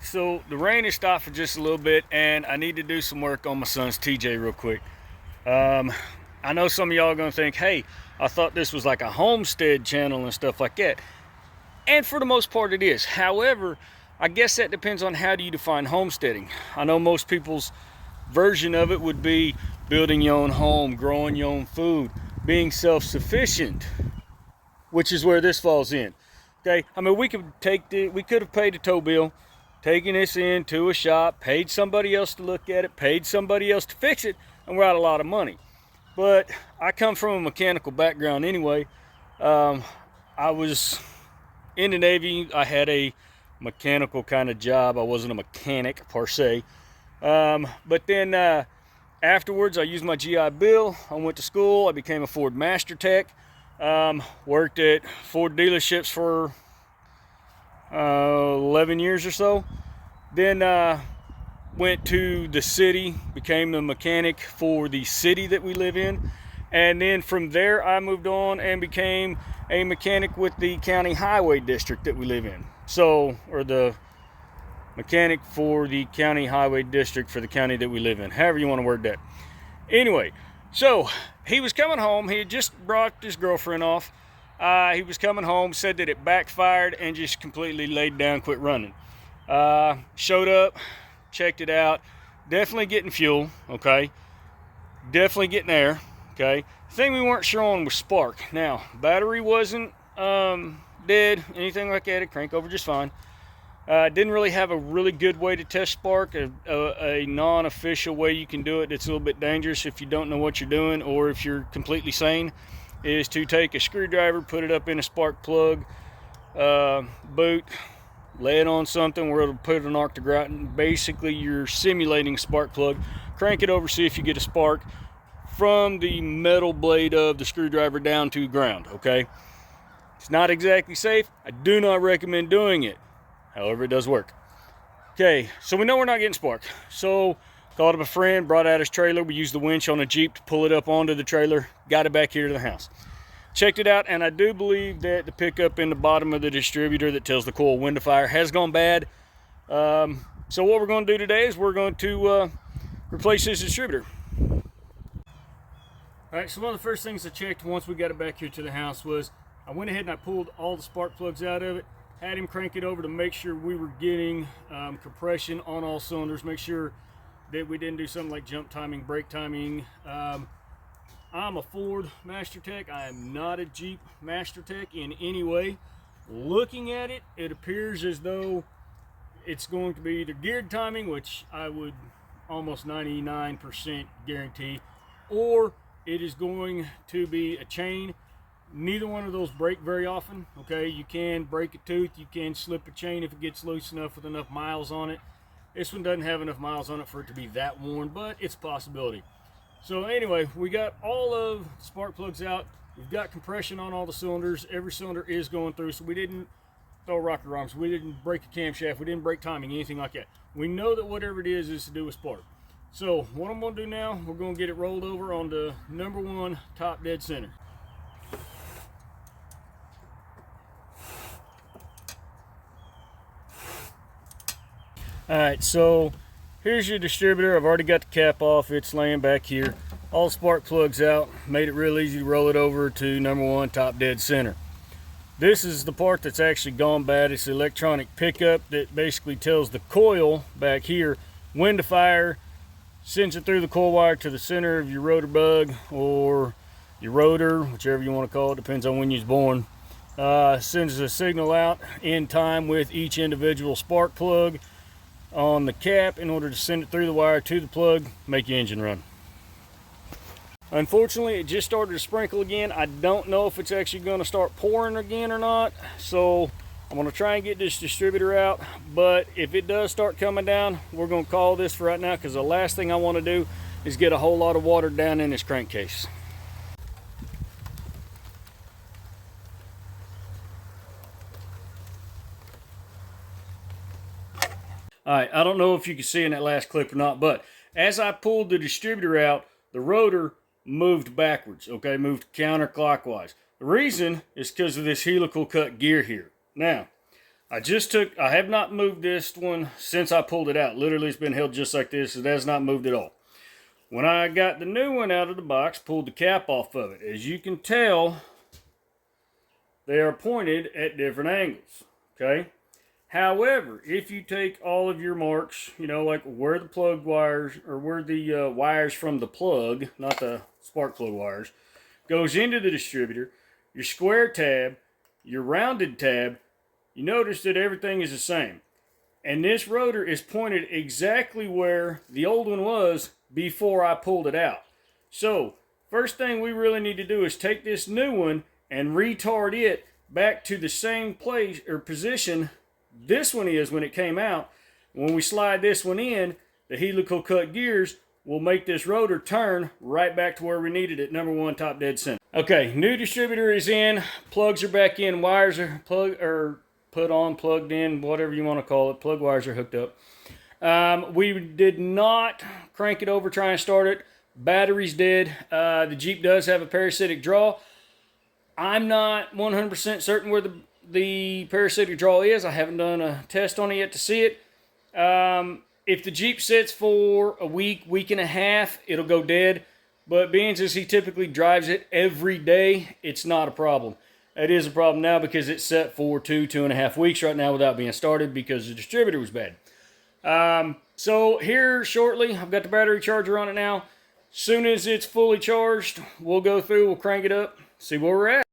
right, so the rain has stopped for just a little bit, and I need to do some work on my son's TJ real quick. I know some of y'all are gonna think, hey, I thought this was like a homestead channel and stuff like that. And for the most part it is. However, I guess that depends on how do you define homesteading. I know most people's version of it would be building your own home, growing your own food, being self-sufficient, which is where this falls in. Okay, I mean, we could have paid a tow bill, taken this into a shop, paid somebody else to look at it, paid somebody else to fix it, and we're out a lot of money. But I come from a mechanical background anyway. I was in the Navy. I had a mechanical kind of job. I wasn't a mechanic per se. But then afterwards, I used my GI Bill. I went to school. I became a Ford Master Tech. Worked at Ford dealerships for 11 years or so. Then went to the city, became the mechanic for the city that we live in. And then from there, I moved on and became a mechanic with the county highway district that we live in. So, or the mechanic for the county highway district for the county that we live in, however you want to word that. Anyway, so he was coming home. He had just brought his girlfriend off. He was coming home, said that it backfired and just completely laid down, quit running. Showed up, checked it out. Definitely getting fuel, okay? Definitely getting air, okay? The thing we weren't sure on was spark. Now, battery wasn't dead, anything like that. It cranked over just fine. Didn't really have a really good way to test spark, a non-official way you can do it. It's a little bit dangerous if you don't know what you're doing or if you're completely sane, is to take a screwdriver, put it up in a spark plug, boot, lay it on something where it'll put an arc to ground. Basically, you're simulating a spark plug. Crank it over, see if you get a spark from the metal blade of the screwdriver down to ground, okay? It's not exactly safe. I do not recommend doing it. However, it does work. Okay, so we know we're not getting spark. So called up a friend, brought out his trailer. We used the winch on a Jeep to pull it up onto the trailer. Got it back here to the house. Checked it out, and I do believe that the pickup in the bottom of the distributor that tells the coil when to fire has gone bad. So what we're going to do today is we're going to replace this distributor. All right, so one of the first things I checked once we got it back here to the house was I went ahead and I pulled all the spark plugs out of it. Had him crank it over to make sure we were getting compression on all cylinders, make sure that we didn't do something like jump timing, brake timing. I'm a Ford Master Tech. I am not a Jeep Master Tech in any way. Looking at it, it appears as though it's going to be either geared timing, which I would almost 99% guarantee, or it is going to be a chain. Neither one of those break very often, okay? You can break a tooth, you can slip a chain if it gets loose enough with enough miles on it. This one doesn't have enough miles on it for it to be that worn, but it's a possibility. So anyway, we got all of the spark plugs out. We've got compression on all the cylinders. Every cylinder is going through, so we didn't throw rocker arms. We didn't break a camshaft. We didn't break timing, anything like that. We know that whatever it is to do with spark. So what I'm going to do now, we're going to get it rolled over on the number 1 top dead center. Alright, so here's your distributor. I've already got the cap off. It's laying back here. All the spark plugs out. Made it real easy to roll it over to number 1 top dead center. This is the part that's actually gone bad. It's the electronic pickup that basically tells the coil back here when to fire, sends it through the coil wire to the center of your rotor bug or your rotor, whichever you want to call it, depends on when you was born. Sends a signal out in time with each individual spark plug on the cap in order to send it through the wire to the plug, make your engine run. Unfortunately, it just started to sprinkle again. I don't know if it's actually going to start pouring again or not, so I'm going to try and get this distributor out. But if it does start coming down, we're going to call this for right now, because the last thing I want to do is get a whole lot of water down in this crankcase. All right, I don't know if you can see in that last clip or not, but as I pulled the distributor out, the rotor moved backwards, okay, moved counterclockwise. The reason is because of this helical cut gear here. Now, I have not moved this one since I pulled it out. Literally, it's been held just like this. It has not moved at all. When I got the new one out of the box, pulled the cap off of it. As you can tell, they are pointed at different angles, okay? However, if you take all of your marks, you know, like where the plug wires, or where the wires from the plug, not the spark plug wires, goes into the distributor, your square tab, your rounded tab, you notice that everything is the same. And this rotor is pointed exactly where the old one was before I pulled it out. So, first thing we really need to do is take this new one and retard it back to the same place or position this one is when it came out. When we slide this one in, the helical cut gears will make this rotor turn right back to where we needed it, number one, top dead center. Okay, new distributor is in, plugs are back in, wires are put on, plugged in, whatever you want to call it. Plug wires are hooked up. We did not crank it over, try and start it. Battery's dead. The Jeep does have a parasitic draw. I'm not 100% certain where the parasitic draw is. I haven't done a test on it yet to see it. If the Jeep sits for a week, week and a half, it'll go dead. But being as he typically drives it every day, it's not a problem. It is a problem now because it's set for 2.5 weeks right now without being started because the distributor was bad. So here shortly, I've got the battery charger on it now. Soon as it's fully charged, we'll go through, we'll crank it up, see where we're at.